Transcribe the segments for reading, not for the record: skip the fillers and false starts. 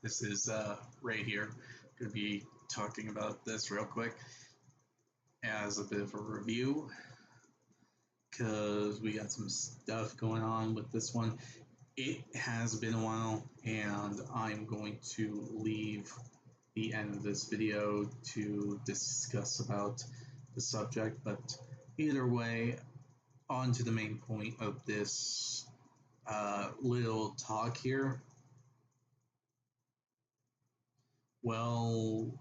This is Ray here. Going to be talking about this real quick as a bit of a review because we got some stuff going on with this one. It has been a while, and I'm going to leave the end of this video to discuss about the subject, but either way, on to the main point of this little talk here. Well,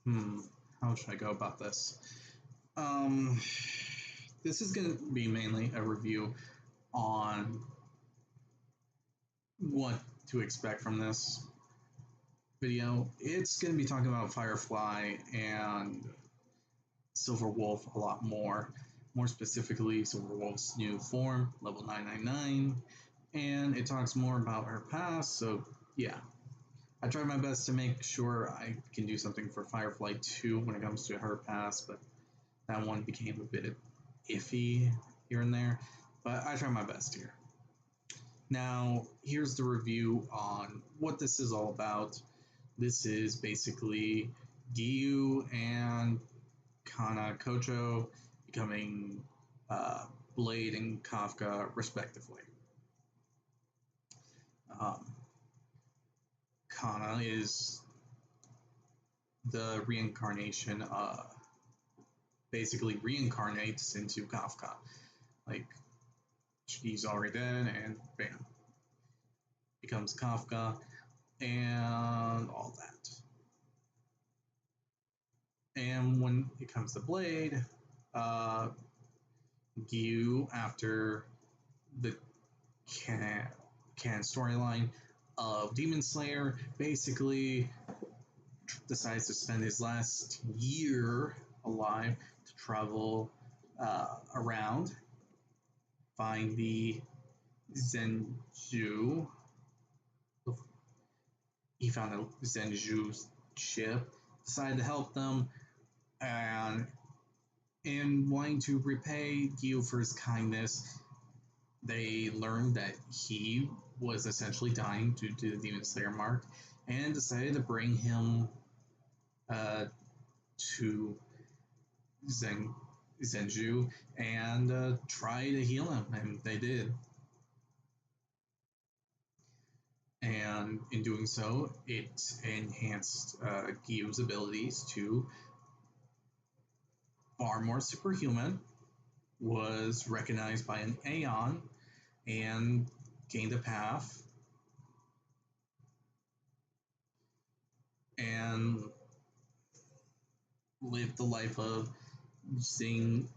how should I go about this? This is going to be mainly a review on what to expect from this video. It's going to be talking about Firefly and Silver Wolf a lot more specifically Silver Wolf's new form, level 999, and it talks more about her past, so yeah. I tried my best to make sure I can do something for Firefly 2 when it comes to her past, but that one became a bit iffy here and there, but I tried my best here. Now, here's the review on what this is all about. This is basically Giyu and Kamaboko becoming Blade and Kafka, respectively. Kana is the reincarnation, basically reincarnates into Kafka. Like, she's already dead, and bam, becomes Kafka, and all that. And when it comes to Blade, Giyu, after the canon storyline of Demon Slayer, basically decides to spend his last year alive to travel around, find the Zenju. He found a Zenju's ship, decided to help them, and in wanting to repay Giyu for his kindness, they learned that he was essentially dying due to the Demon Slayer mark, and decided to bring him to Zenju and try to heal him, and they did. And in doing so, it enhanced Giyu's abilities to far more superhuman, was recognized by an Aeon, and gained a path, and lived the life of Giyu.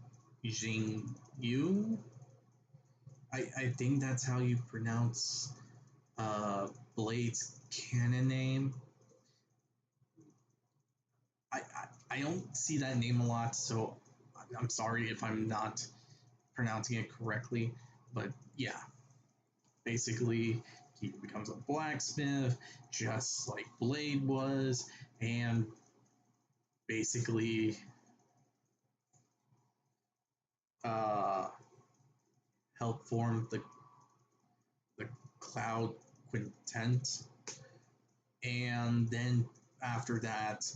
I think that's how you pronounce Blade's canon name. I don't see that name a lot, so I'm sorry if I'm not pronouncing it correctly, but yeah. Basically, he becomes a blacksmith, just like Blade was, and basically help form the Cloud Quintet, and then after that,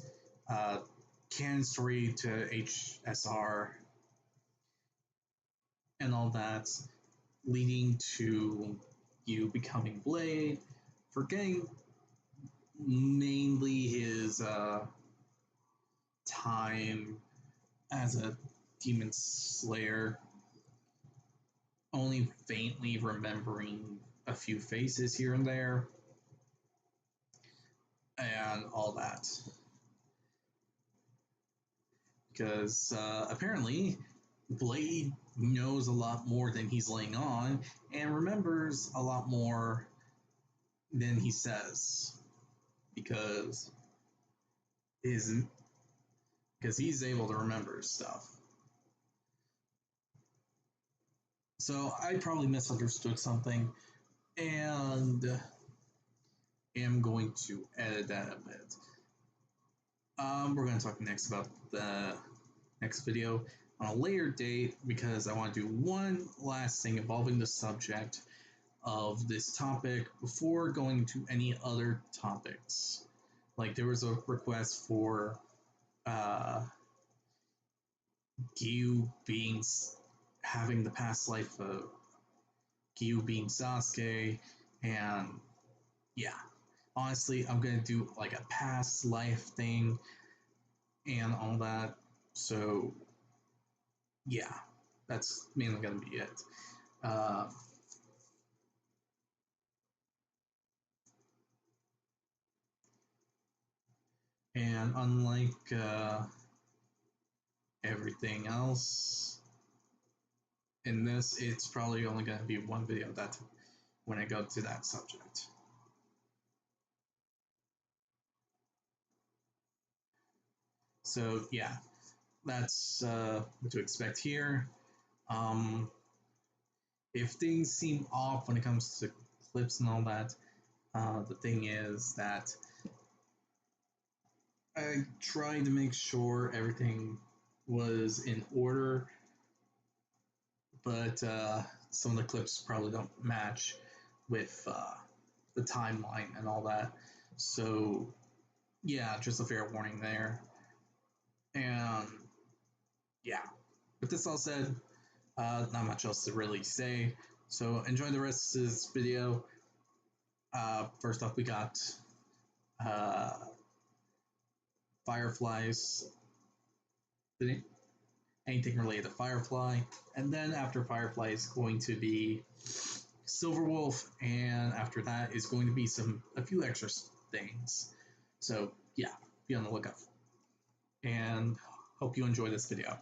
canon story to HSR and all that, leading to you becoming Blade, forgetting mainly his time as a Demon Slayer, only faintly remembering a few faces here and there, and all that. Because apparently, Blade knows a lot more than he's laying on, and remembers a lot more than he says, because he's able to remember stuff. So I probably misunderstood something, and am going to edit that a bit. We're going to talk next about the next video on a later date, because I want to do one last thing involving the subject of this topic before going to any other topics. Like there was a request for uh, Giyu being having the past life of Giyu being Sasuke, and yeah, honestly, I'm gonna do like a past life thing and all that. So yeah, that's mainly gonna be it. Uh, and unlike everything else in this, it's probably only gonna be one video that when I go to that subject. So yeah, that's what to expect here. Um, if things seem off when it comes to clips and all that, the thing is that I tried to make sure everything was in order, but some of the clips probably don't match with the timeline and all that. So yeah, just a fair warning there. And yeah, with this all said, not much else to really say. So enjoy the rest of this video. First off, we got uh, Fireflies, anything related to Firefly, and then after Firefly is going to be Silver Wolf, and after that is going to be a few extra things. So yeah, be on the lookout, and hope you enjoy this video.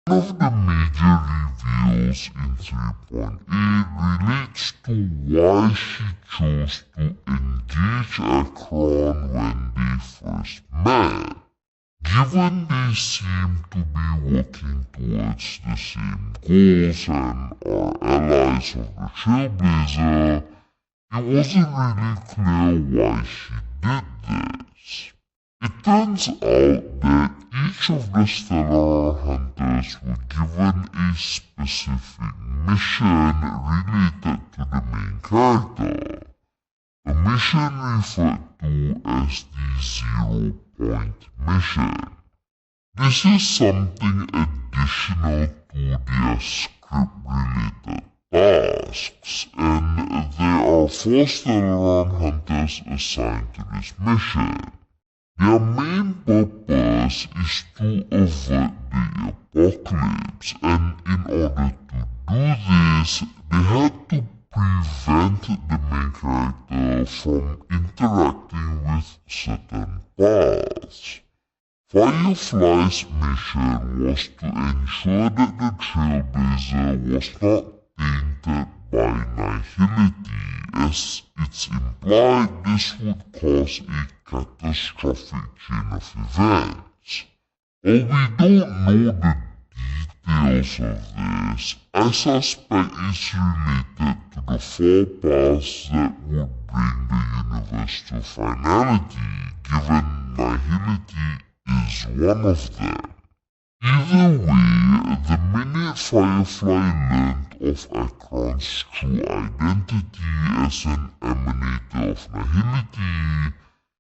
One of the major reveals in 3.8 relates to why she chose to engage Akron when they first met. Given they seem to be working towards the same goals and are allies of the Trailblazer, it wasn't really clear why she did this. It turns out that each of the Stellar Hunters were given a specific mission related to the main character. A mission referred to as the 0-point mission. This is something additional to their script-related tasks, and there are 4 Stellar Hunters assigned to this mission. Their main purpose is to avert the apocalypse, and in order to do this, they had to prevent the main character from interacting with certain paths. Firefly's mission was to ensure that the Trailblazer was not tainted by nihility, as it's implied this would cause a catastrophic chain of events. While we don't know the details of this, I suspect it's related to the 4 paths that would bring the universe to finality, given nihility is one of them. Either way, the minute Firefly learned of Akron's true identity as an emanator of nihility,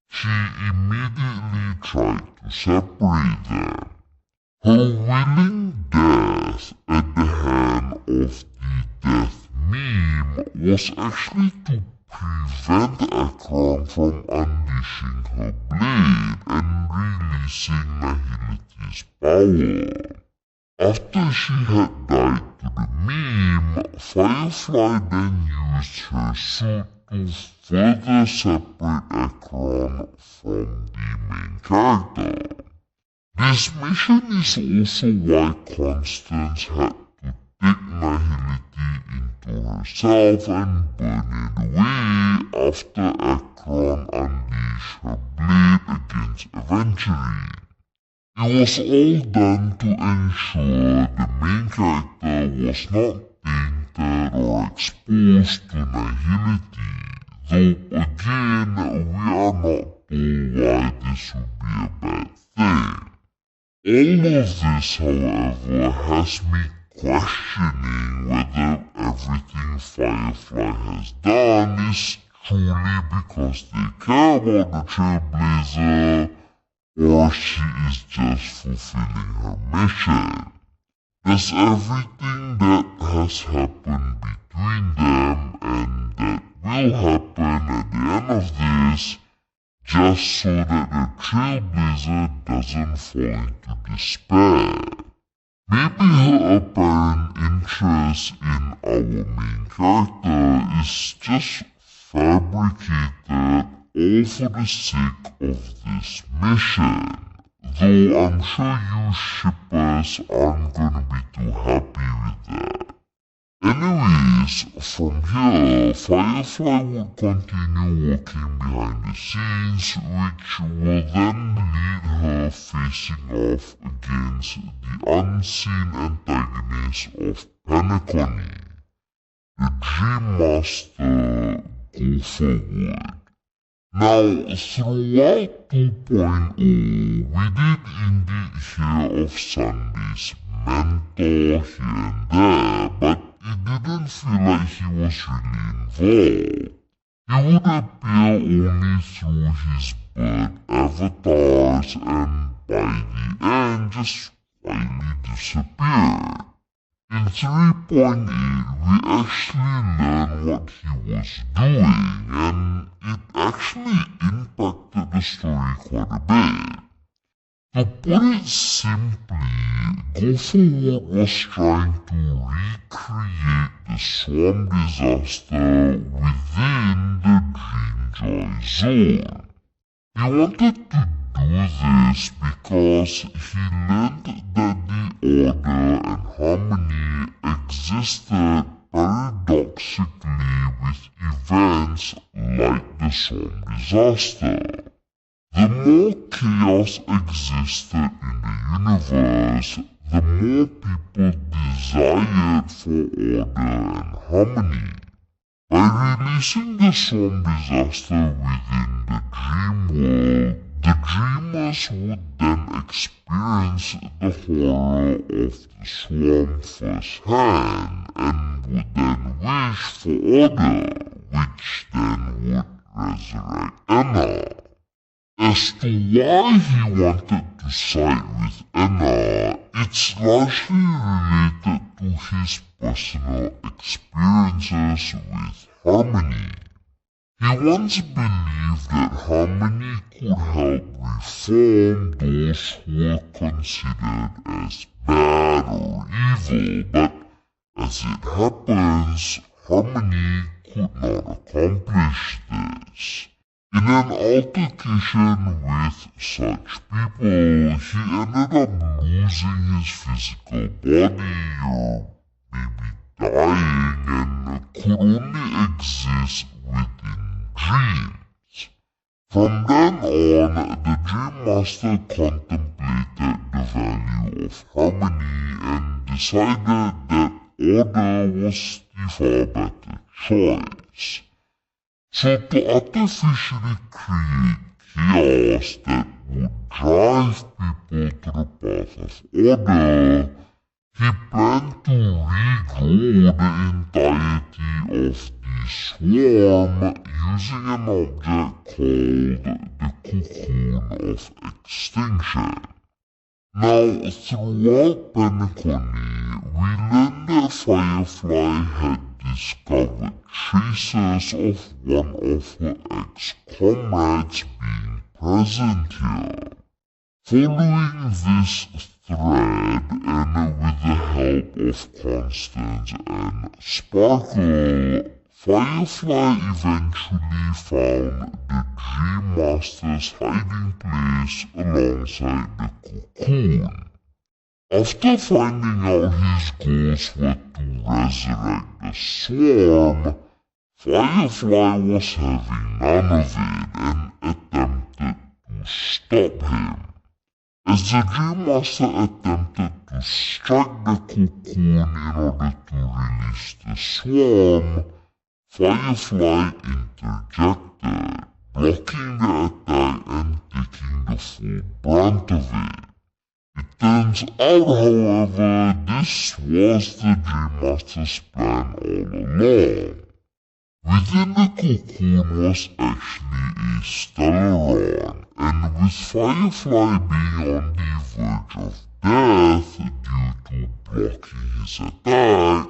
she immediately tried to separate them. Her willing death at the hand of the death meme was actually to prevent Akron from unleashing her blade and releasing Nihility's power. After she had died to the meme, Firefly then used her suit to further separate Akron from the main character. This mission is also why Constance had to take Nihility into herself and burn it away after Akron unleashed her blade against Aventury. It was all done to ensure the main character was not tainted or exposed to Nihility, though again we are not told why this would be a bad thing. All of this, however, has me questioning whether everything Firefly has done is truly because they care about the Trailblazer, or she is just fulfilling her mission. Does everything that has happened between them and that will happen at the end of this just so that the Trailblazer doesn't fall into despair? Maybe her apparent interest in our main character is just fabricated all for the sake of this mission, though I'm sure you shippers aren't gonna be too happy with that. Anyways, from here, Firefly would continue working behind the scenes, which will then lead her facing off against the unseen antagonist of Penacony, the Dream Master Gopherwood. Now, throughout 2.0, we did indeed hear of Sunday's mentor here and there, but it didn't feel like he was really involved. He would appear only through his bird avatars and by the end just quietly disappeared. In 3.8, we actually learned what he was doing, and it actually impacted the story quite a bit. To put it simply, Gopherwood was trying to recreate the swarm disaster within the Dreamjoy zone. He wanted to do this because he learned that the order and harmony existed paradoxically with events like the swarm disaster. The more chaos existed in the universe, the more people desired for order and harmony. By releasing the swarm disaster within the dream world, the dreamers would then experience the horror of the swarm firsthand and would then wish for order, which then would resurrect Anna. As to why he wanted to side with Anna, it's largely related to his personal experiences with Harmony. He once believed that Harmony could help reform those who were considered as bad or evil, but as it happens, Harmony could not accomplish this. In an altercation with such people, he ended up losing his physical body or maybe dying and could only exist within dreams. From then on, the Dream Master contemplated the value of harmony and decided that order was the far better choice. So to artificially create chaos that would drive people to the path of order, he planned to regrow the entirety of the swarm using an object called the cocoon of extinction. Now, throughout Penacony, we learned that Firefly had discovered traces of one of her ex-comrades being present here. Following this thread, and with the help of Constance and Sparkle, Firefly eventually found the Dream Master's hiding place alongside the cocoon. After finding out his goals were to resurrect the swarm, Firefly was having none of it and attempted to stop him. As the Dream Master attempted to strike the cocoon in order to release the swarm, Firefly interjected, blocking the attack and taking the full brunt of it. It turns out, however, this was the Dream Master's plan all along. Within the cocoon was actually a Stellaron, and with Firefly being on the verge of death due to blocking his attack,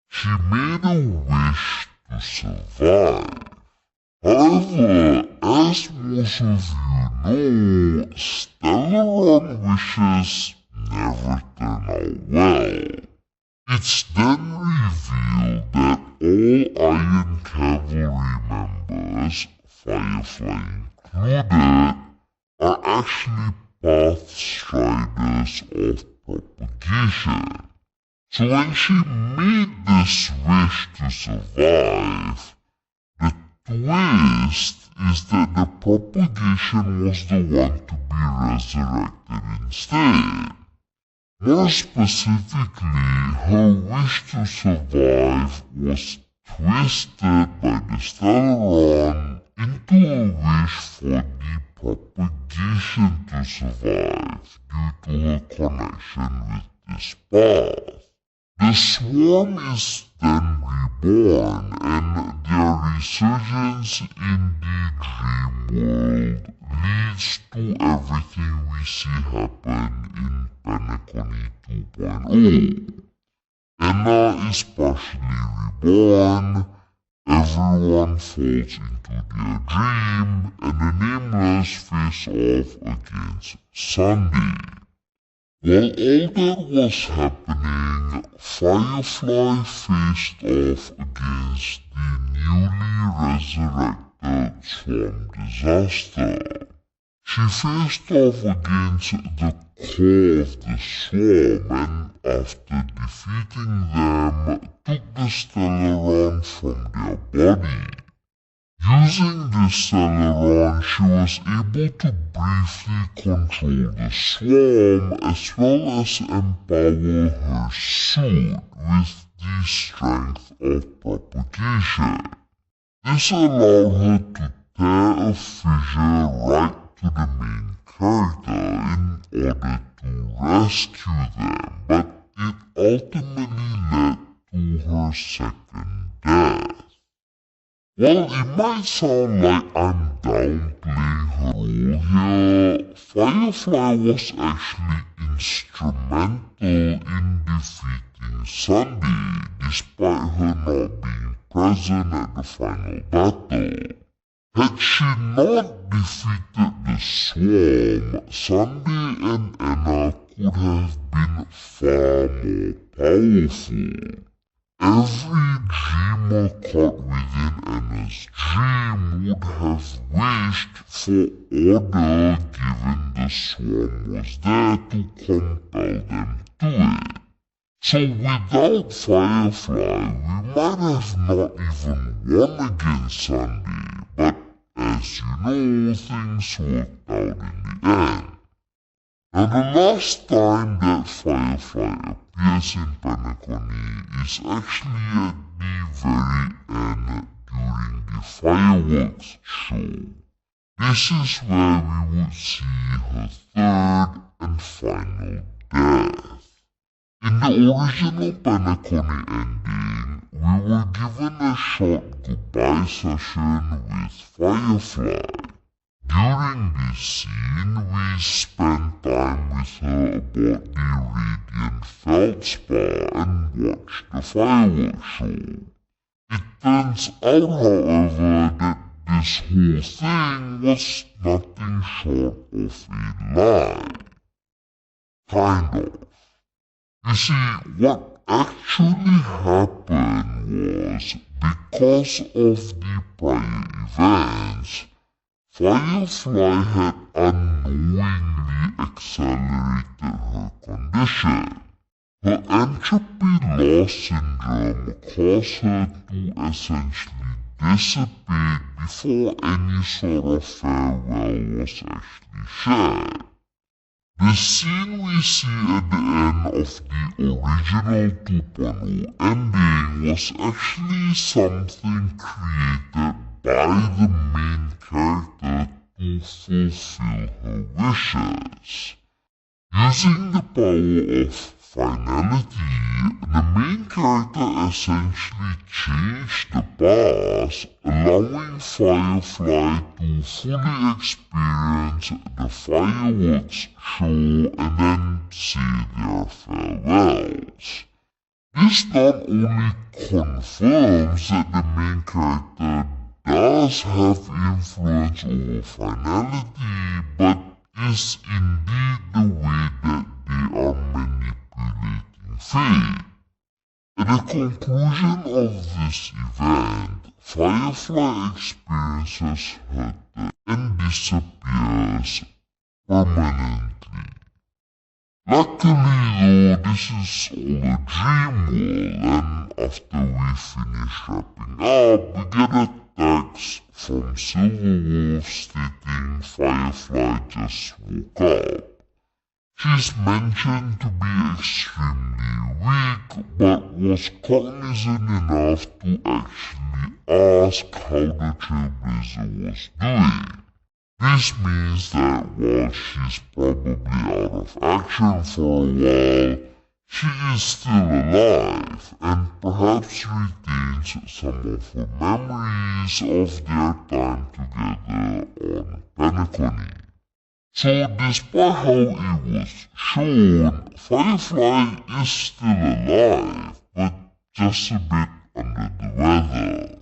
she made a wish to survive. However, as most of you know, Stellaron wishes never turn out well. It's then revealed that all Iron Cavalry members, Firefly included, are actually Pathstriders of propagation. So when she made this wish to survive, the twist is that the propagation was the one to be resurrected instead. More specifically, her wish to survive was twisted by the Stellaron into a wish for the propagation to survive due to her connection with this path. The swarm is then reborn, and their resurgence in the dream world leads to everything we see happen in Penacony 2.0. Anna is partially reborn, everyone falls into their dream, and the Nameless face off against Sunday. While all that was happening, Firefly faced off against the newly resurrected Swarm Disaster. She faced off against the core of the Swarm and, after defeating them, took the Stellaron from their body. Using the Stellaron, she was able to briefly control the swarm as well as empower her suit with the strength of propagation. This allowed her to tear a fissure right to the main character in order to rescue them, but it ultimately led to her second death. While it might sound like I'm downplaying her role here, Firefly was actually instrumental in defeating Sunday, despite her not being present at the final battle. Had she not defeated the swarm, Sunday and Anna could have been far more powerful. Every dreamer caught within Anna's dream would have wished for order given the swarm was there to compel them to it. So without Firefly, we might have not even won against Sunday, but as you know, things worked out in the end. Now the last time that Firefly appears in Penacony is actually at the very end during the fireworks show. This is where we would see her third and final death. In the original Penacony ending, we were given a short goodbye session with Firefly. During this scene, we spent time with her about the Radiant Feldspar and watched the fireworks show. It turns out, however, that this whole thing was nothing short of a lie. Kind of. You see, what actually happened was, because of the prior events, Firefly had unknowingly accelerated her condition. Her entropy loss syndrome caused her to essentially dissipate before any sort of farewell was actually shared. The scene we see at the end of the original 2.0 ending was actually something created by the main character to fulfill her wishes. Using the power of finality, the main character essentially changed the past, allowing Firefly to fully experience the fireworks show and then say their farewells. This not only confirms that the main character does have influence over finality, but is indeed the way that they are manipulating fate. At the conclusion of this event, Firefly experiences her death and disappears permanently. Luckily though, this is all a dream world, and after we finish wrapping up, we get a text from Silverwolf stating Firefly just woke up. She's mentioned to be extremely weak, but was cognizant enough to actually ask how the Trailblazer was doing. This means that while she's probably out of action for a while, she is still alive and perhaps retains some of her memories of their time together on Penacony. So despite how it was shown, Firefly is still alive, but just a bit under the weather.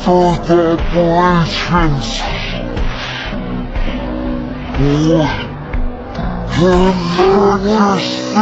Further operations or Her Majesty.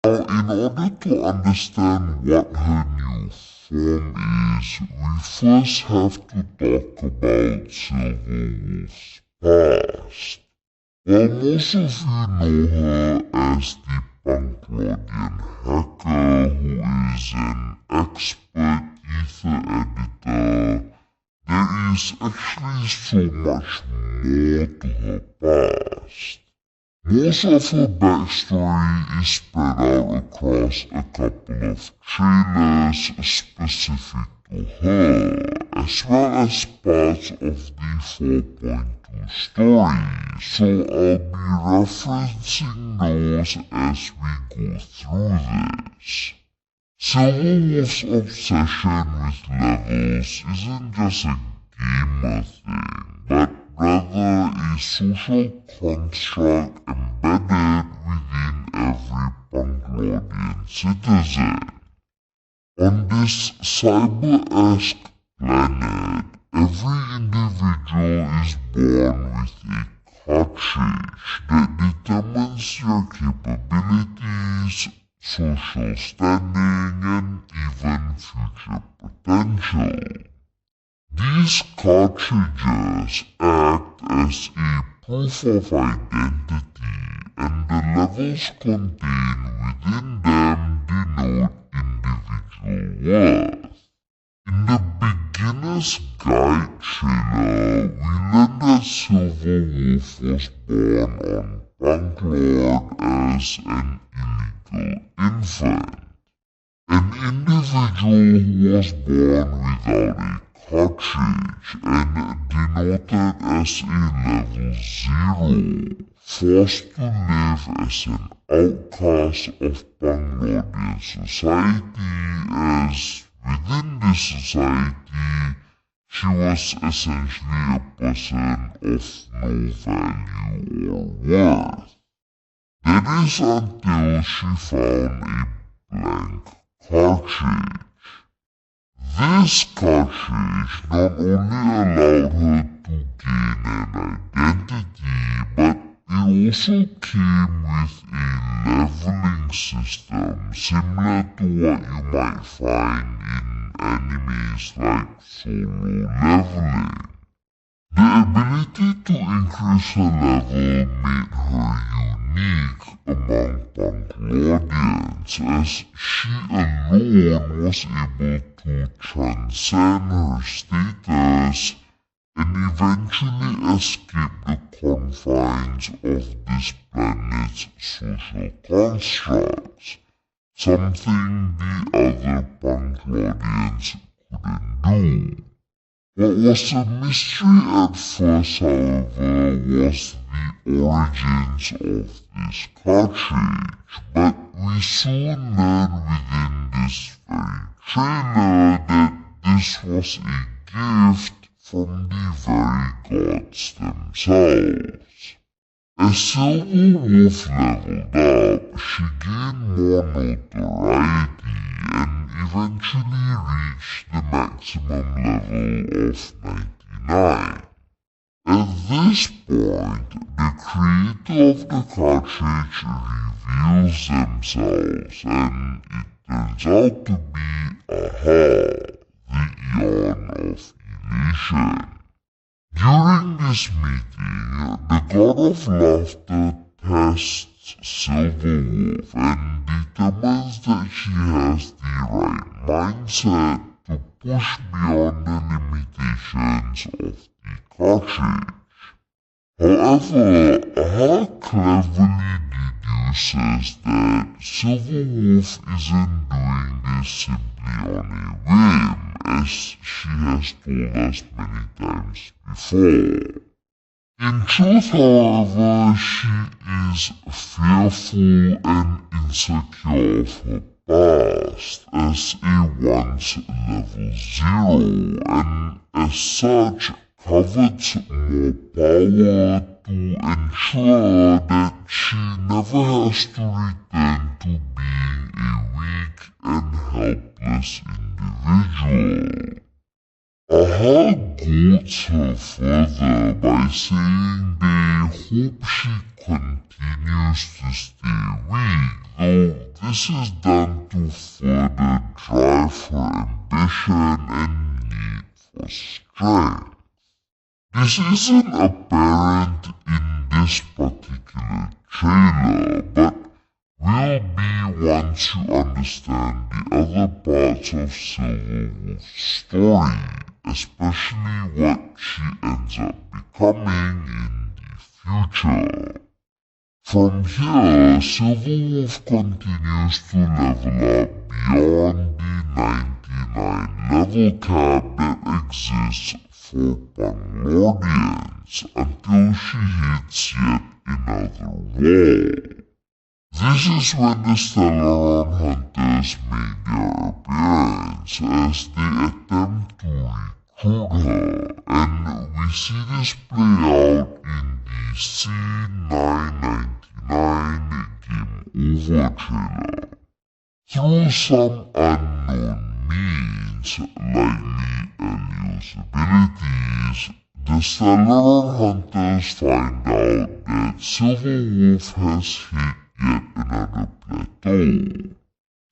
Now, in order to understand what her new form is, we first have to talk about Silverwolf's past. While most of you know her as the Punk-Lodian hacker who is an expert ether editor, there is actually so much more to her past. Most of her backstory is spread out across a couple of trailers specific to her, as well as parts of the 4.2 story, so I'll be referencing those as we go through this. Silverwolf's obsession with levels isn't just a gamer thing, but rather a social construct embedded within every Punk-Lodian citizen. On this cyber-esque planet, every individual is born with a cartridge that determines their capabilities, social standing, and even future potential. These cartridges act as a proof of identity, and the levels contained within them denote individual worth. In the Beginner's Guide trailer, we learned that Silverwolf was born on Punk-Lord as an illegal infant. An individual who was born without a cartridge and denoted as a level 0, forced to live as an outcast of Punk-Lodian society, as within this society she was essentially a person of no value or worth. That is until she found a blank cartridge. This cartridge not only allowed her to gain an identity, but it also came with a leveling system similar to what you might find in animes like solo leveling. The ability to increase her level made her unique among Punk-Lodians, as she alone was able to transcend her status and eventually escape the confines of this planet's social constructs, something the other Punk-Lodians couldn't do. What was a mystery at first, however, was the origins of this cartridge, but we soon learned within this very trailer that this was a gift from the very gods themselves. As Silverwolf leveled up, she gained more notoriety and eventually reached the maximum level of 99. At this point, the creator of the cartridge reveals themselves, and it turns out to be Aha, the Eon of Elation. During this meeting, the God of Laughter tests Silverwolf and determines that she has the right mindset to push beyond the limitations of the cartridge. However, Aha cleverly deduces that Silverwolf isn't doing this simply on a whim, as she has told us many times before. In truth, however, she is fearful and insecure of her past as a once level 0, and as such covets more power to ensure that she never has to return to being a weak and helpless individual. Aha goads her further by saying they hope she continues to stay weak, though this is done to further drive her ambition and need for strength. This isn't apparent in this particular trailer, but will be once you understand the other parts of Silverwolf's story, especially what she ends up becoming in the future. From here, Silverwolf continues to level up beyond the 99 level cap that exists for Banglorians until she hits yet another wall. This is when the Stellaron Hunters made their appearance as they attempt to recruit her, and we see this play out in the C999 Game Over trailer. Through some unknown means, likely Elio's abilities, the Stellaron Hunters find out that Silverwolf has hit yet another plateau.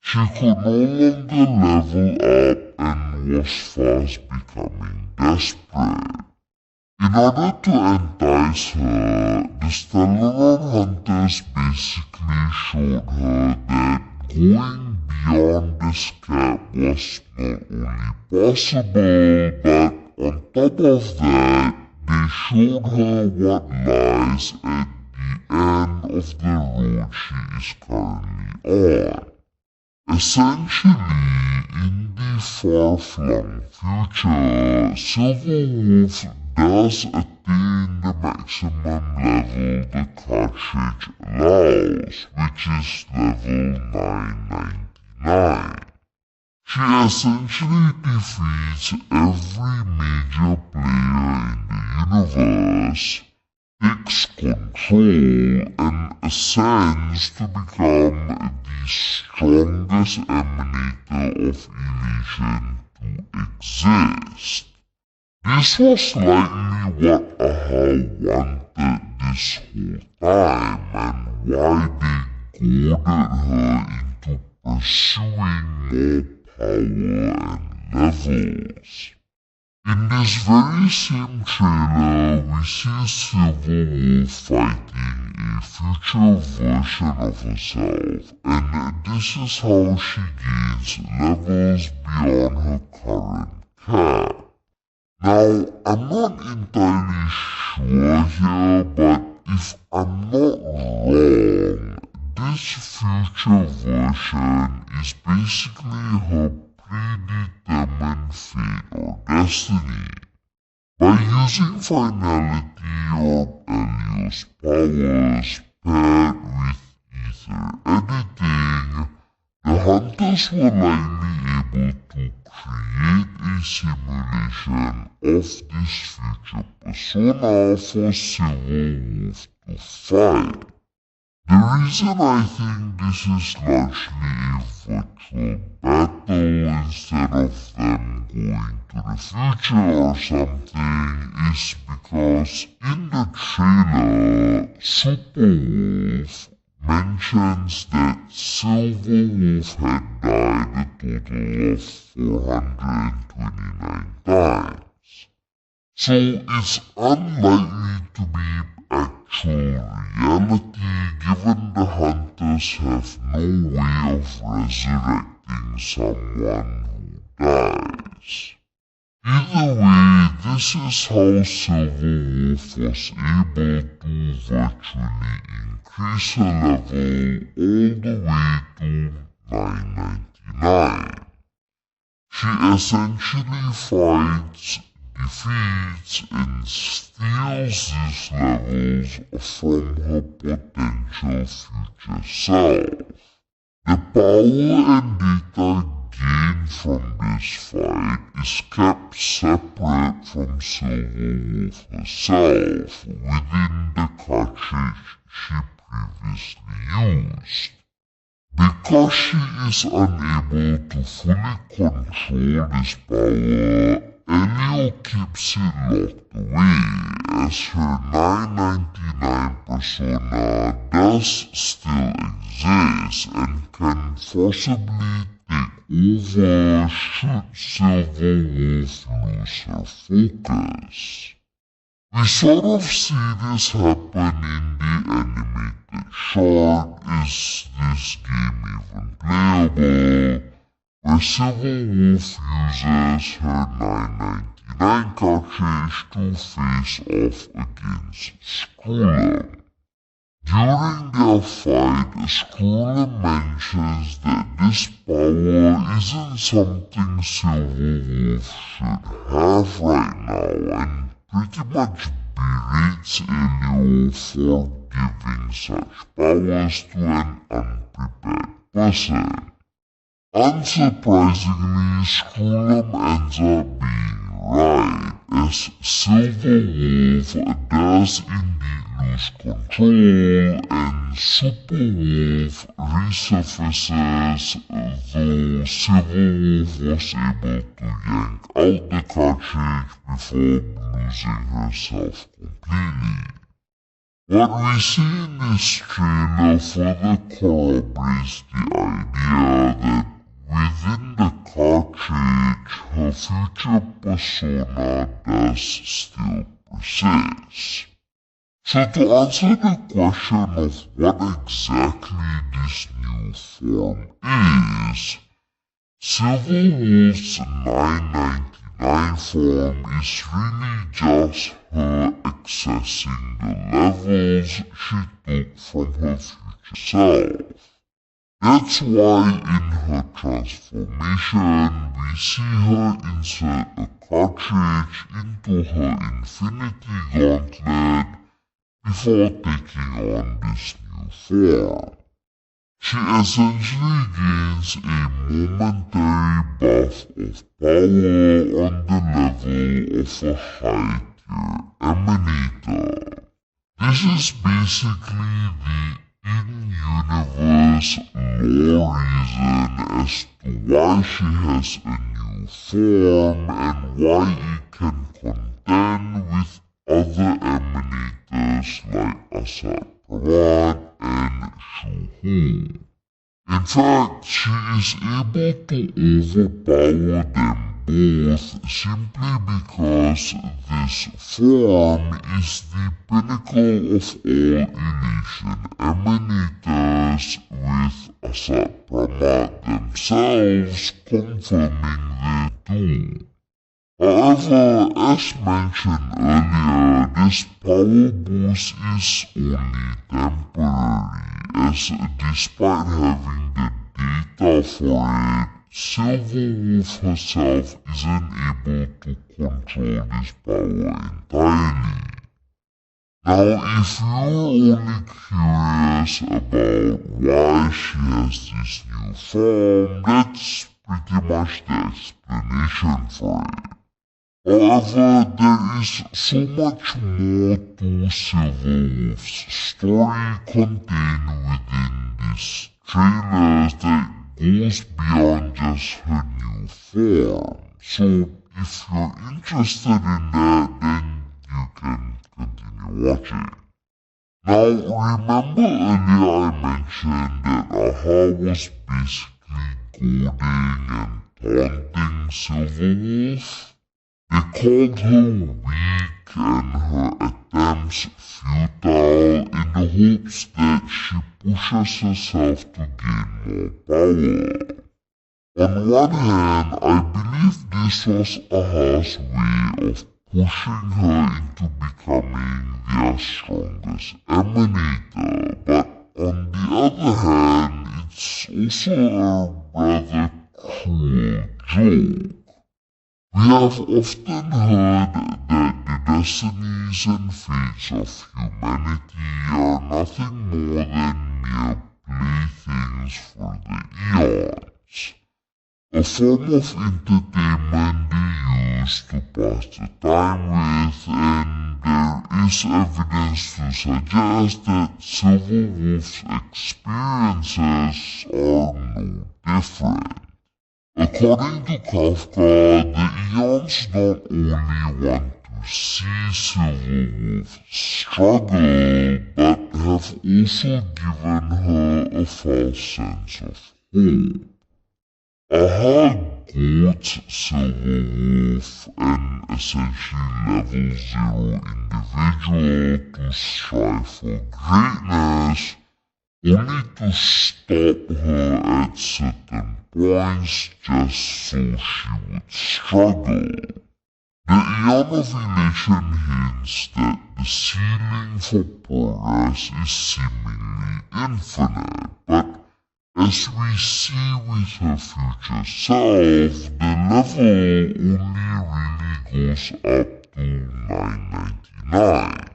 She could no longer level up and was fast becoming desperate. In order to entice her, the Stellaron Hunters basically showed her that going beyond this cap was not only possible, but on top of that, they showed her what lies at the end of the road she is currently on. Essentially, in the far-flung future, Silverwolf does attain the maximum level the cartridge allows, which is level 999. She essentially defeats every major player in the universe, takes control, and ascends to become the strongest emanator of illusion to exist. This was likely what Aha wanted this whole time, and why they goaded her into pursuing more power and levels. In this very same trailer, we see Silverwolf fighting a future version of herself, and this is how she gains levels beyond her current cap. Now, I'm not entirely sure here, but if I'm not wrong, this future version is basically her predetermined fate or destiny. By using finality or Elio's powers paired with ether editing, the hunters were likely able to create a simulation of this future persona for Silverwolf to fight. The reason I think this is largely a virtual battle instead of them going to the future or something is because in the trailer, Superwolf mentions that Silverwolf had died a total of 429 times. So it's unlikely to be actual reality given the hunters have no way of resurrecting someone who dies. Either way, this is how Silverwolf was able to virtually increase her level all the way to 999. She essentially fights, defeats, and steals these levels from her potential future self. The power and data gained from this fight is kept separate from Silverwolf herself within the cartridge she previously used. Because she is unable to fully control this power, Elio keeps it locked away as her 999 persona does still exist and can forcibly take over should Silverwolf lose her focus. We sort of see this happen in the animated short Is This Game Even Playable?, where Silverwolf uses her 999 cartridge to face off against Skrull. During their fight, Skrull mentions that this power isn't something Silverwolf should have right now and pretty much berates Elio for giving such powers to an unprepared person. Unsurprisingly, Skrull ends up being right, as Silverwolf does indeed lose control and Superwolf resurfaces, though Silverwolf was able to yank out the cartridge before losing herself completely. What we see in this trailer further corroborates the idea that within the cartridge, her future persona does still persist. So to answer the question of what exactly this new form is, Silverwolf's 999 form is really just her accessing the levels she took from her future self. That's why in her transformation we see her insert a cartridge into her Infinity Gauntlet before taking on this new form. She essentially gains a momentary buff of power on the level of a high-tier emanator. This is basically the in-universe lore reason as to why she has a new form and why it can contend with other emanators like Asat Pramat and Shuhu. In fact, she is able to overpower them both simply because this form is the pinnacle of all Elation emanators, with Asat Pramat themselves confirming they do. However, as mentioned earlier, this power boost is only temporary, as despite having the data for it, Silverwolf herself isn't able to control this power entirely. Now, if you're only curious about why she has this new form, that's pretty much the explanation for it. However, there is so much more to Silverwolf's story contained within these trailers that goes beyond just her new form. So, if you're interested in that, then you can continue watching. Now, remember earlier I mentioned that Aha was basically goading and taunting Silverwolf? They called her weak and her attempts futile in the hopes that she pushes herself to gain more power. On one hand, I believe this was Aha's way of pushing her into becoming their strongest emanator, but on the other hand, it's also a rather cruel joke. We have often heard that the destinies and fates of humanity are nothing more than mere playthings for the eons. A a form of entertainment they use to pass the time with, and there is evidence to suggest that Silver Wolf's experiences are no different. According to Kafka, the Eons not only want to see Silver Wolf struggle, but have also given her a false sense of hope. Aha goads Silver Wolf, an essentially level 0 individual, to strive for greatness, only to stop her at certain points just so she would struggle. The Eon of Elation hints that the ceiling for progress is seemingly infinite, but as we see with her future self, the level only really goes up to 999.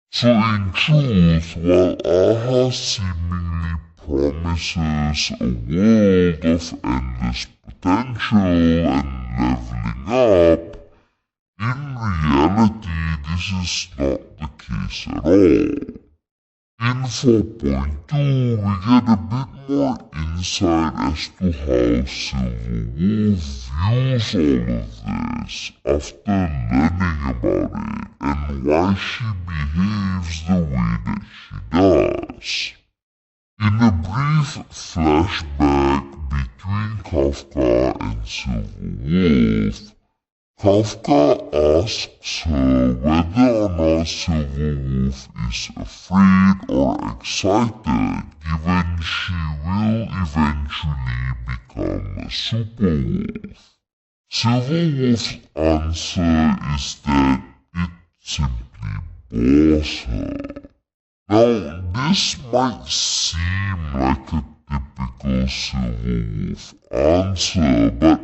So in truth, while Aha seemingly promises a world of endless potential and leveling up, in reality this is not the case at all. In 4.2, we get a bit more insight as to how Silver Wolf views all of this after learning about it and why she behaves the way that she does. In a brief flashback between Kafka and Silver Wolf, Kafka asks her whether or not Silver Wolf is afraid or excited, given she will eventually become a super wolf. Silver Wolf's answer is that it simply bores her. Now, this might seem like a typical Silver Wolf answer, but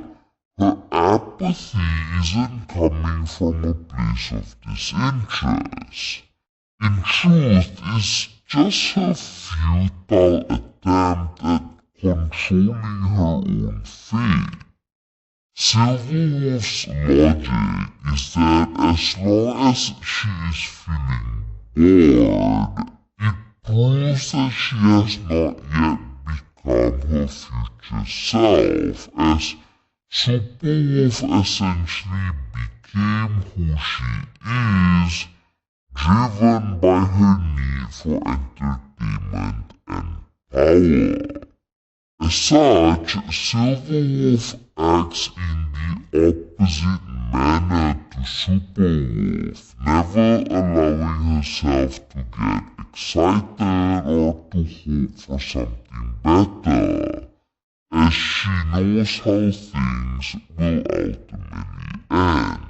her apathy isn't coming from a place of disinterest. In truth, it's just her futile attempt at controlling her own fate. Silver Wolf's logic is that as long as she is feeling bored, it proves that she has not yet become her future self, as Super Wolf essentially became who she is, driven by her need for entertainment and power. As such, Silver Wolf acts in the opposite manner to Super Wolf, never allowing herself to get excited or to hope for something better, as she knows how things will ultimately end.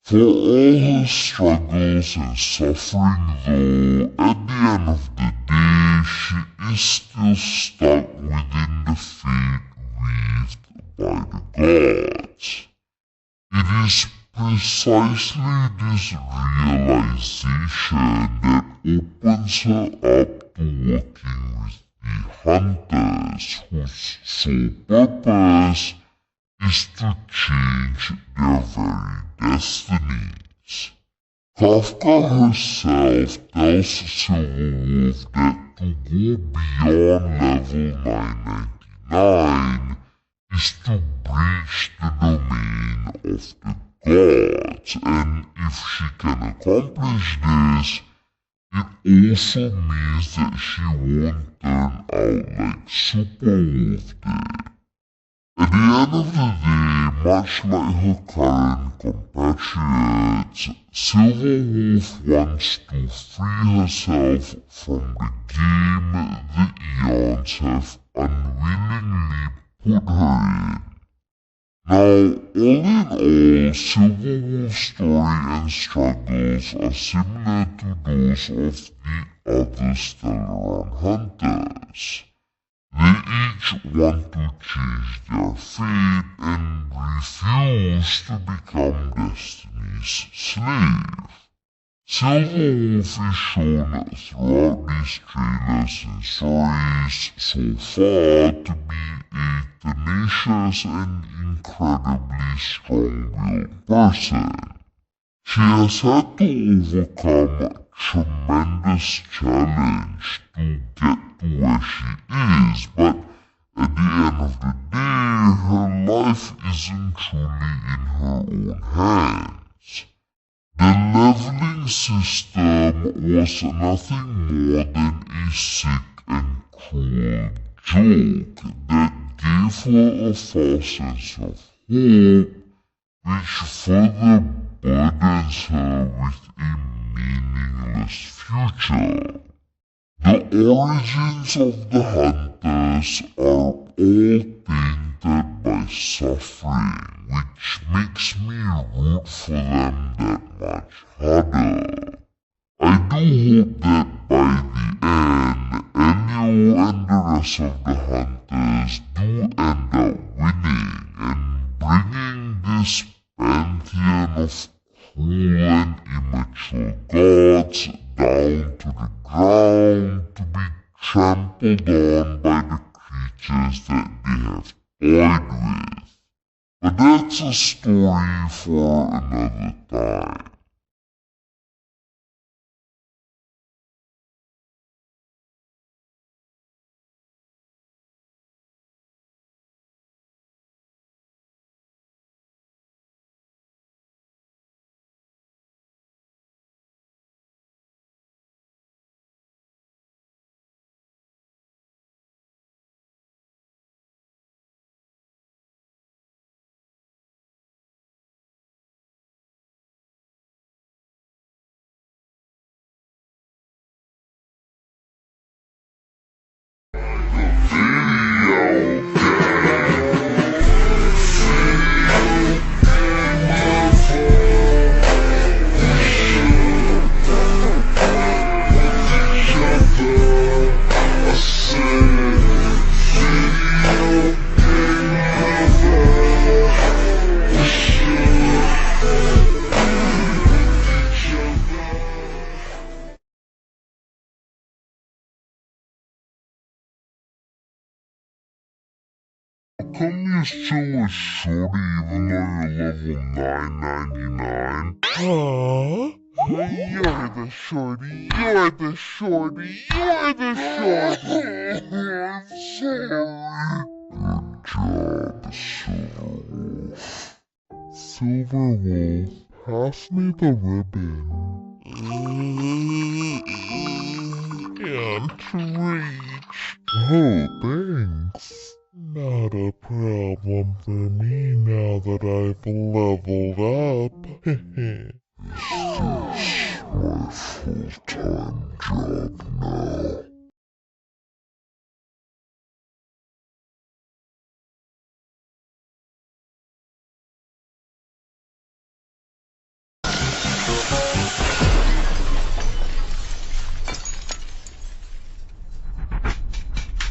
For all her struggles and suffering though, at the end of the day, she is still stuck within the fate weaved by the gods. It is precisely this realization that opens her up to working with the hunters, whose sole purpose is to change their very destinies. Kafka herself tells Silver Wolf that to go beyond level 999 is to breach the domain of the gods, and if she can accomplish this, it also means that she won't turn out like Super Wolf did. At the end of the day, much like her current compatriots, Silver Wolf wants to free herself from the game the Eons have unwillingly put her in. Now, all in all, Silver Wolf's story and struggles are similar to those of the other Stellaron hunters. They each want to change their fate and refuse to become Destiny's slave. Silverwolf is shown throughout these trailers and stories so far to be a tenacious and incredibly strong-willed person. She has had to overcome a tremendous challenge to get to where she is, but at the end of the day, her life isn't truly in her own hands. The leveling system was nothing more than a sick and cruel joke that gave her a false sense of hope, which further burdens her with a meaningless future. The origins of the hunters are all tainted by suffering, which makes me root for them that much harder. I do hope that by the end, Enyo and the rest of the hunters do end up winning and bringing this pantheon of cruel and immature gods down to the ground to be trampled on by the creatures that they have toyed with. But that's a story for another time. Come you still a shorty even though you're level 999? Huh? You're the shorty, you're the shorty, you're the shorty! I'm sorry. Good job, Silverwolf. Silverwolf, pass me the ribbon. Can't reach. Oh, thanks. Not a problem for me now that I've leveled up. This is my full-time job now.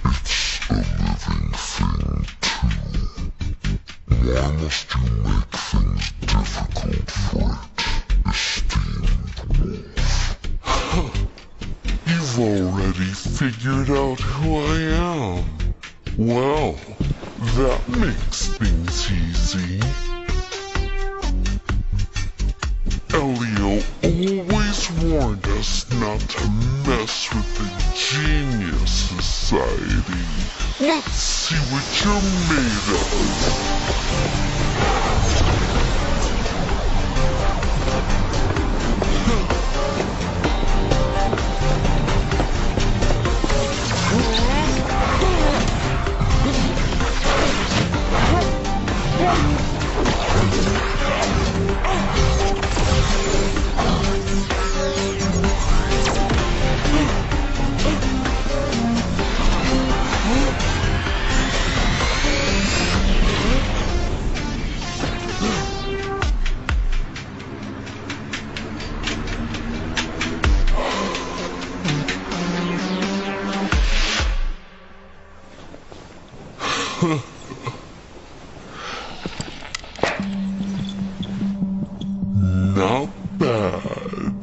It's a living thing too. Why must you make things difficult for it, esteemed wolf? You've already figured out who I am. Well, that makes things easy. Elio always warned us not to mess with the Genius Society. Let's see what you're made of. Not bad.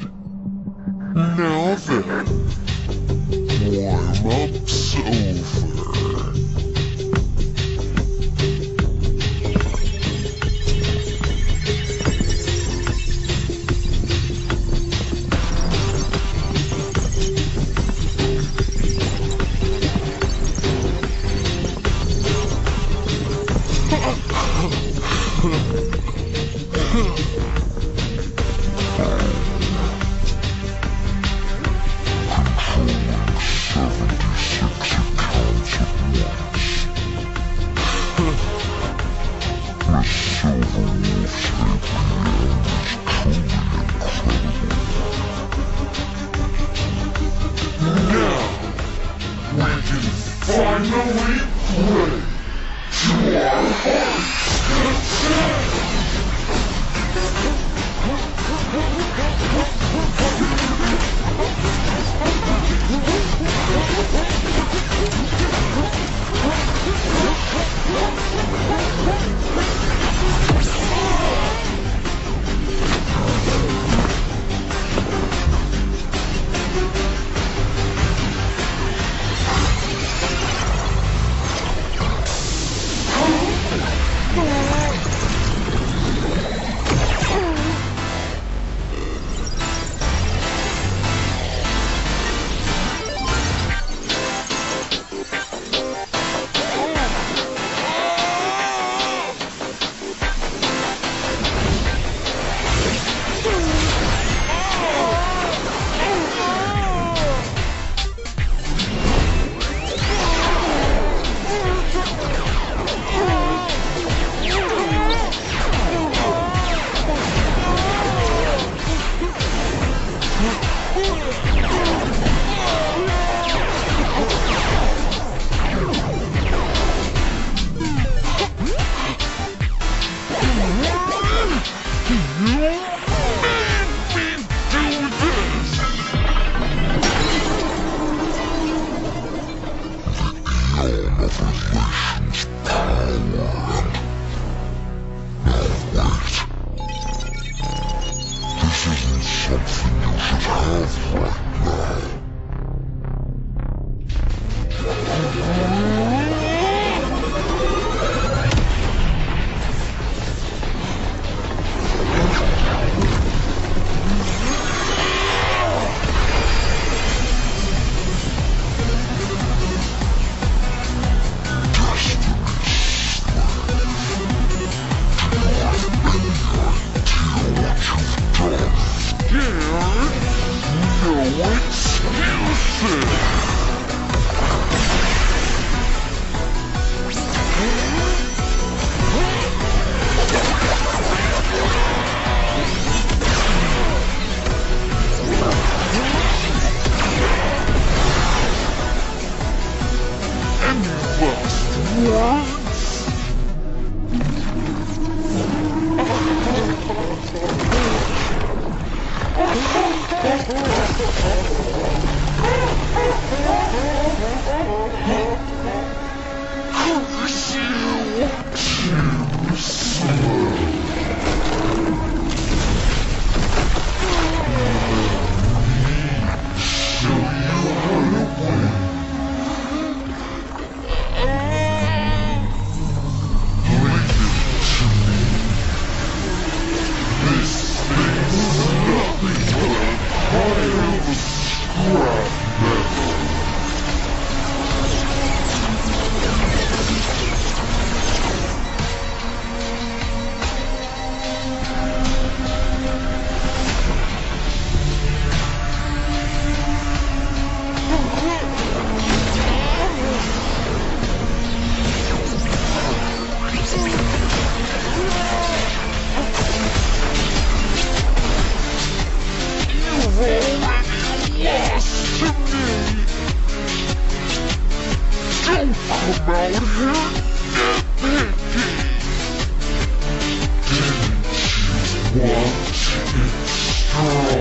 76 accounts at once. Miss Silverwolf's APM is truly incredible. Now, we can finally play to our heart's content!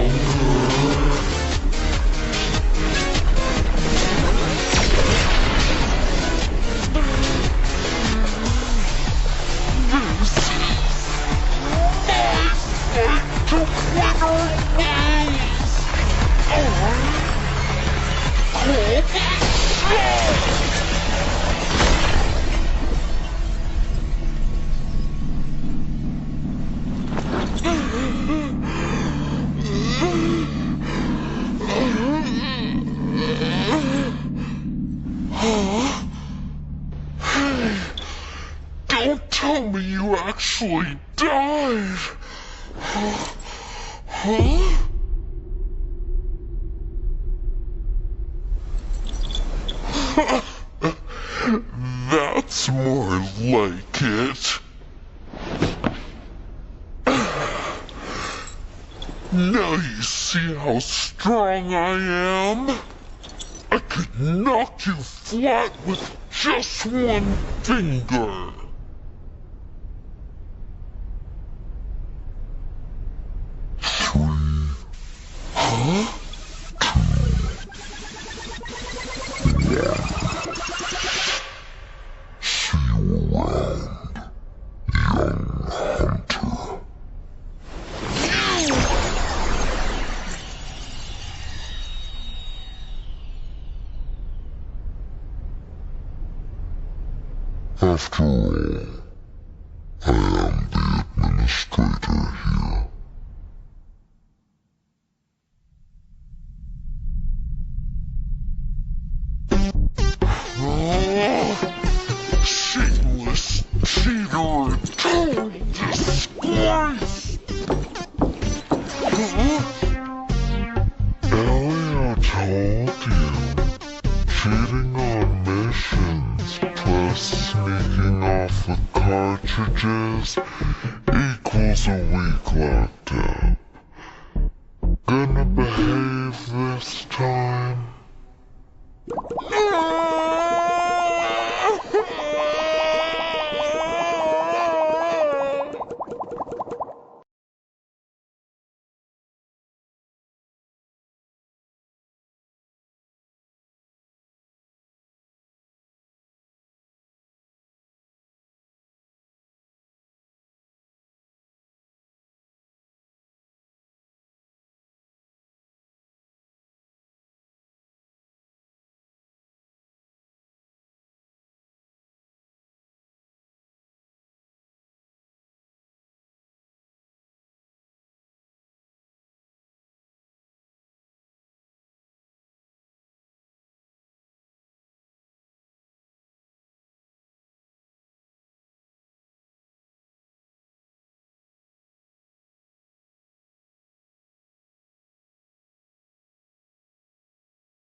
Don't tell me you actually died! Huh? That's more like it. Now you see how strong I am? I could knock you flat with just one finger. Huh? See you around, young hunter. After all, I am the administrator here. Shameless cheater, total disgrace! Elio told you, cheating on missions plus sneaking off with cartridges equals a week locked up. Gonna behave this time?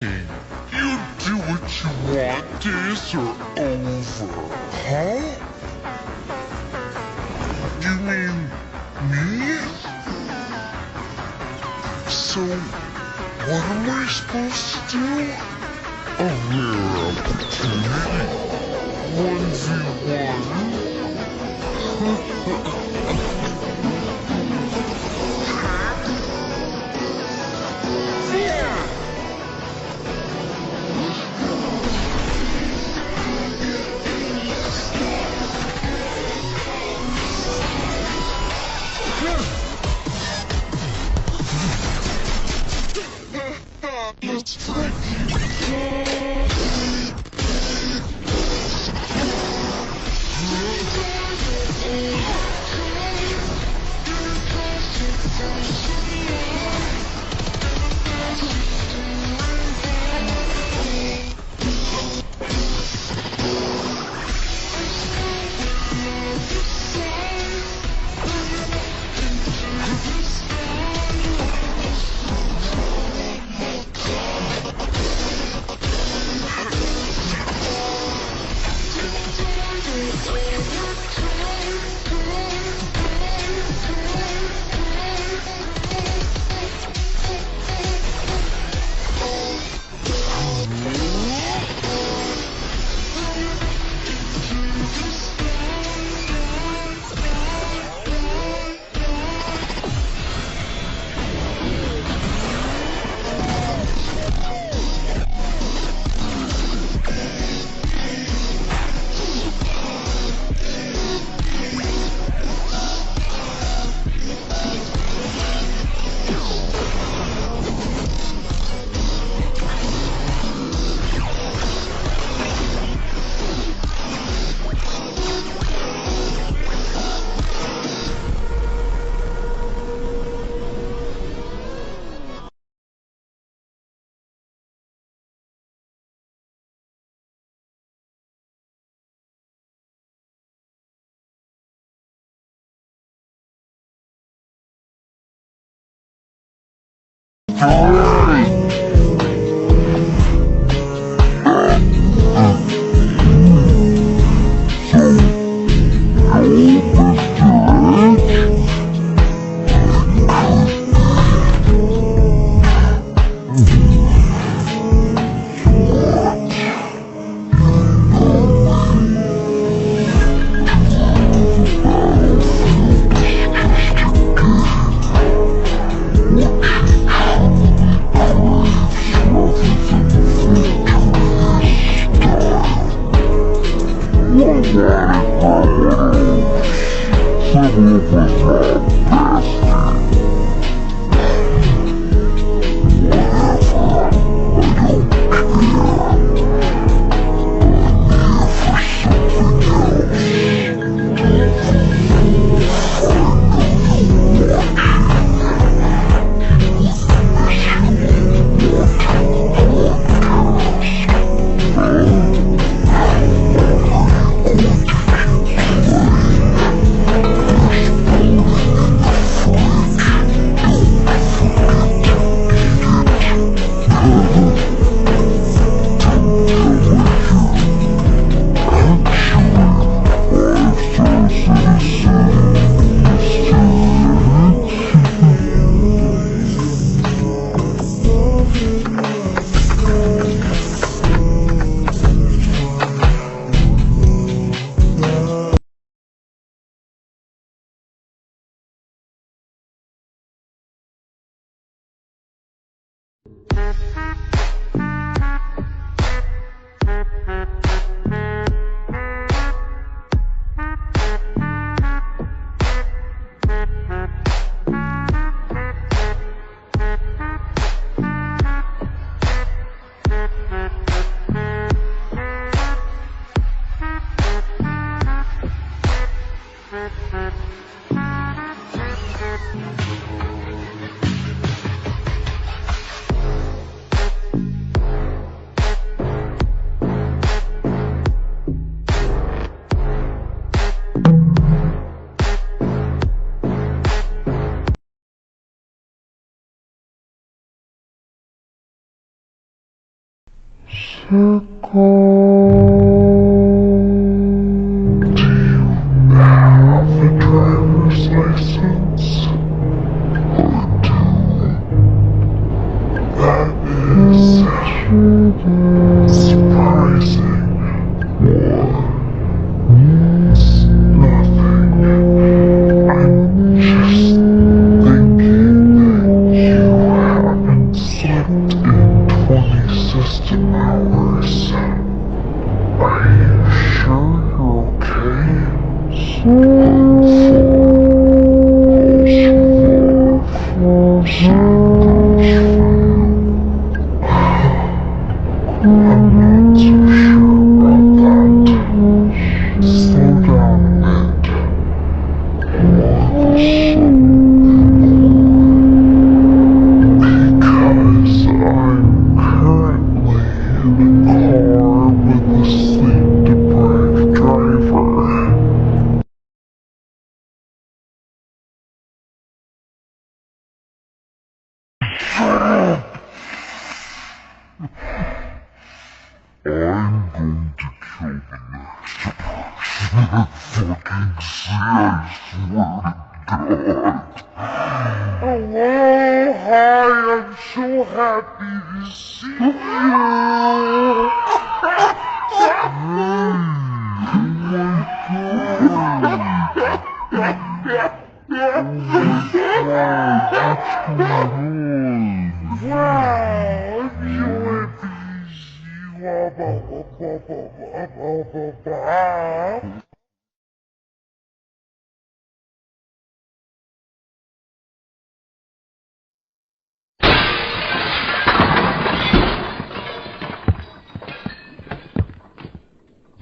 You do what you want, days are over. Huh? You mean me? So, what am I supposed to do? A rare opportunity. 1v1. Let's play.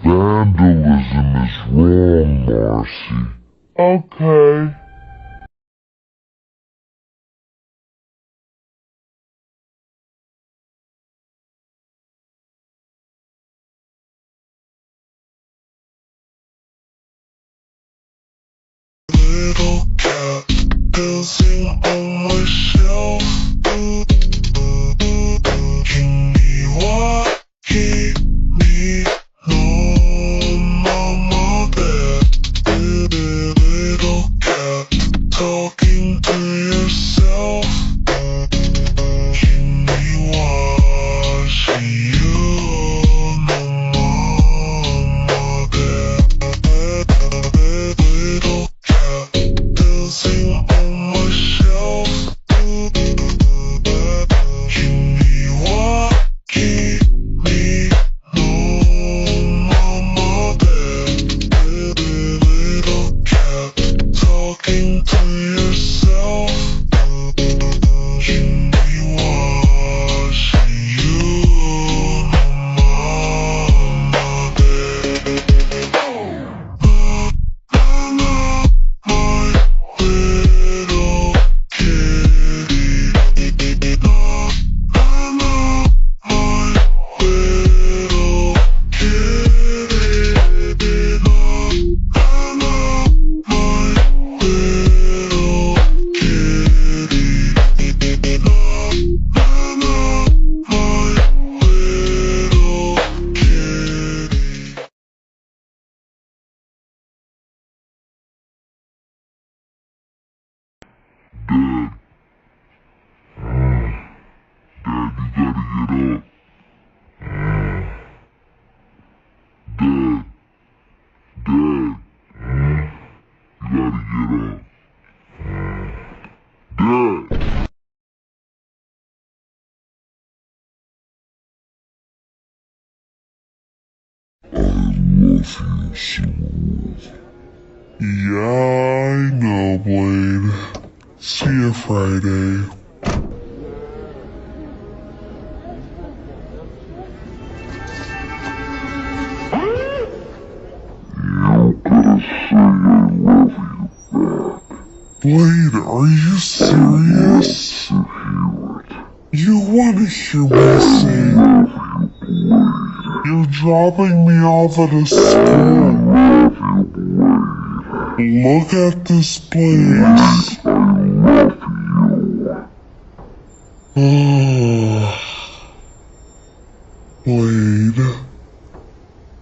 Vandalism is wrong, Marcy. Okay. Little cat dancing on my shelf. Can you walk me no mama bear? Little cat talking to yourself. Can you wash you no mama bear? Little cat dancing on my shelf. Dad, you gotta get up. Dad! I love you, Silverwolf. Yeah, I know, Blade. See you Friday. You gotta say I love you back. Blade, are you serious? To hear it. You wanna hear me say you're dropping me off at a school? Look at this place. Blade,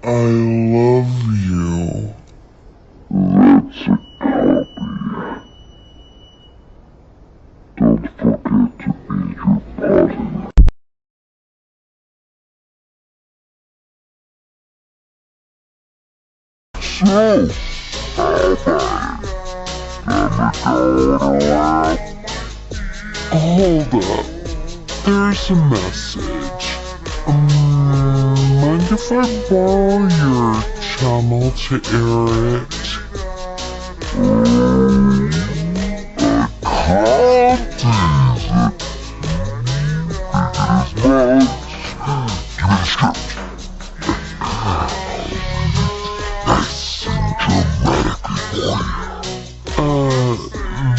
I love you. That's a copy. Don't forget to eat your pudding. So, how about it? Hold up. There's a message. Mind if I borrow your channel to air it?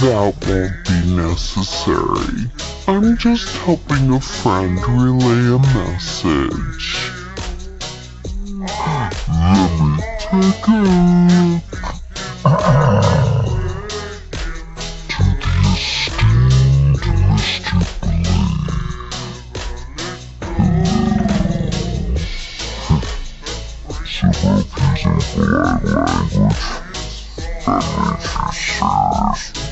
That won't be necessary. I'm just helping a friend relay a message. Let me take a look. To the esteemed Mr. Blade. Several using polite language. That makes you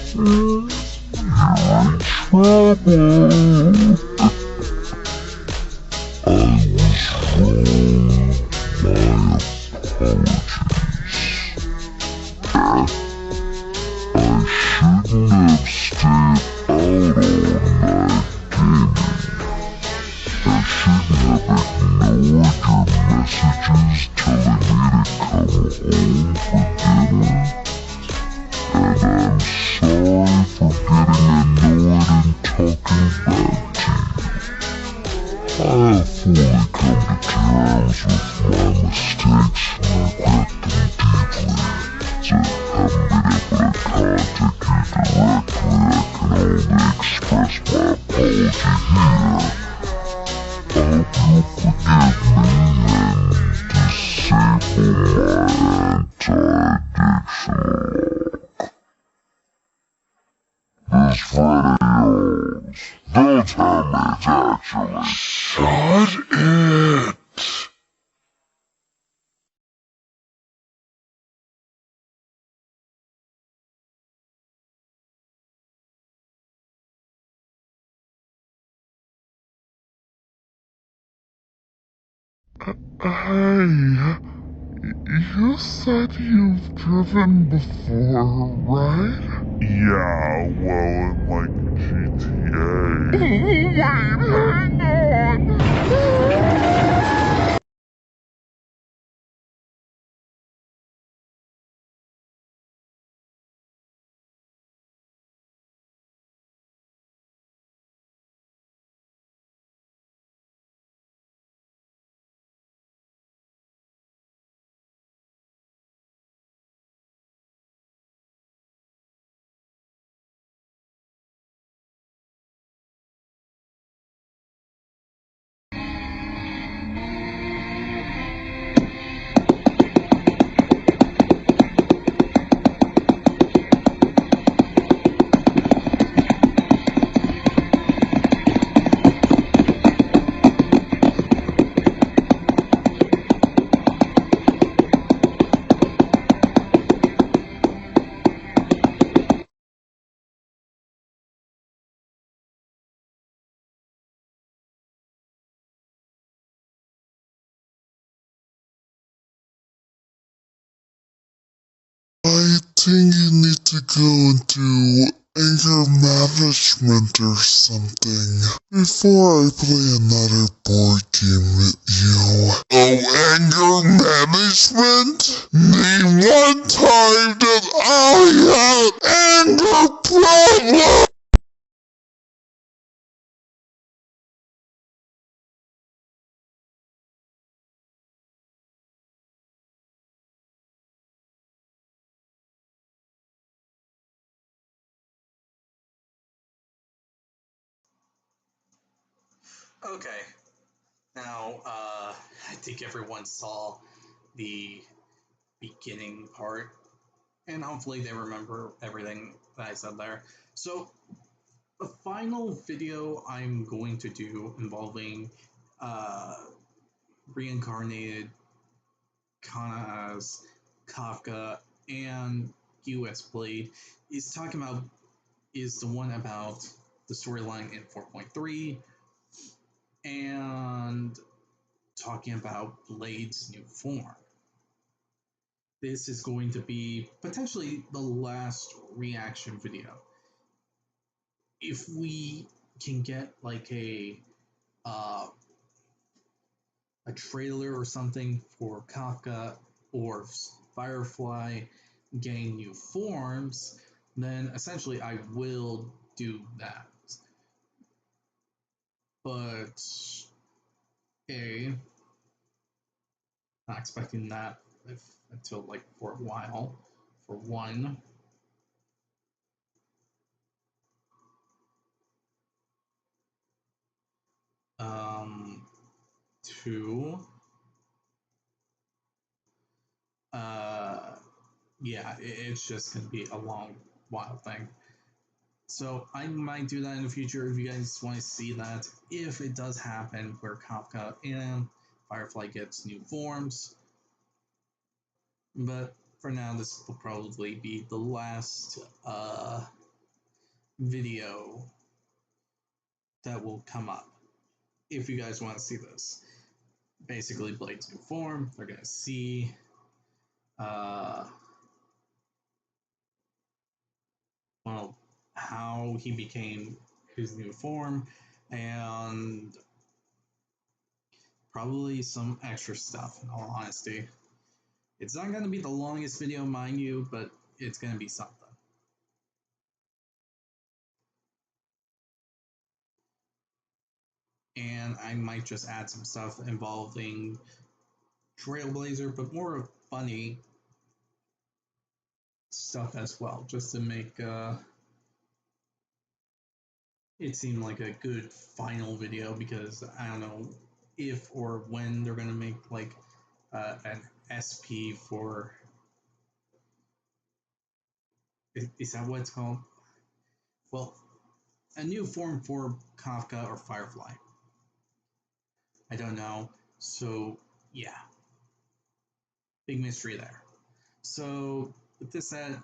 serious. You're in trouble. I was wrong. My apologies. I shouldn't have stayed out all night gaming. I shouldn't have ignored your messages telling me to come home for dinner. And I'm sorry for getting annoyed and talking back to you. I have fully come to terms with my mistakes and regret them deeply. So I haven't been able to contact you directly. I can only express my apology here. I hope you'll forgive me and disable my anti-addiction. This videos. Don't tell me it's actually. Shut it! Hey, you said you've driven before, right? Yeah, well, in like GTA. Wait, hang on! think you need to go into anger management or something before I play another board game with you. Oh, anger management? Name one time that I had anger problems! Okay, now I think everyone saw the beginning part, and hopefully they remember everything that I said there. So the final video I'm going to do involving uh, reincarnated Kana as Kafka and US Blade is the one about the storyline in 4.3 and talking about Blade's new form. This is going to be potentially the last reaction video. If we can get like uh, a trailer or something for Kafka or Firefly getting new forms, then essentially I will do that. But not expecting that until like for a while. For one, two, uh, yeah, it's just gonna be a long while thing. So I might do that in the future if you guys want to see that. If it does happen where Kafka and Firefly gets new forms. But for now, this will probably be the last video that will come up. If you guys want to see this. Basically, Blade's new form. They're going to see uh, well, how he became his new form, and probably some extra stuff, in all honesty. It's not going to be the longest video, mind you, but it's going to be something. And I might just add some stuff involving Trailblazer, but more funny stuff as well, just to make it seem like a good final video, because I don't know if or when they're gonna make like an SP for is that what it's called? Well, a new form for Kafka or Firefly. I don't know. So yeah, big mystery there. So with this said,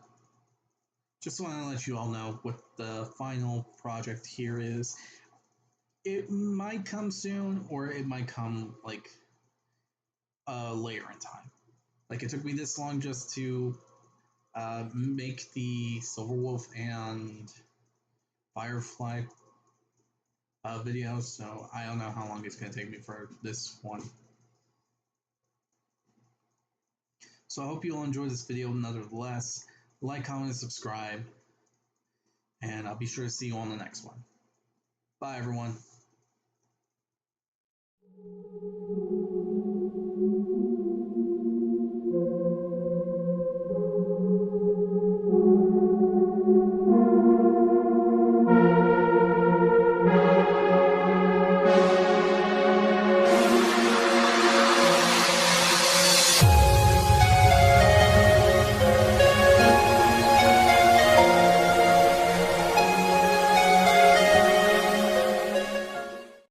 just want to let you all know what the final project here is. It might come soon, or it might come like later in time. Like it took me this long just to make the Silver Wolf and Firefly video, so I don't know how long it's going to take me for this one. So I hope you all enjoyed this video nonetheless. Like, comment, and subscribe, and I'll be sure to see you on the next one. Bye, everyone.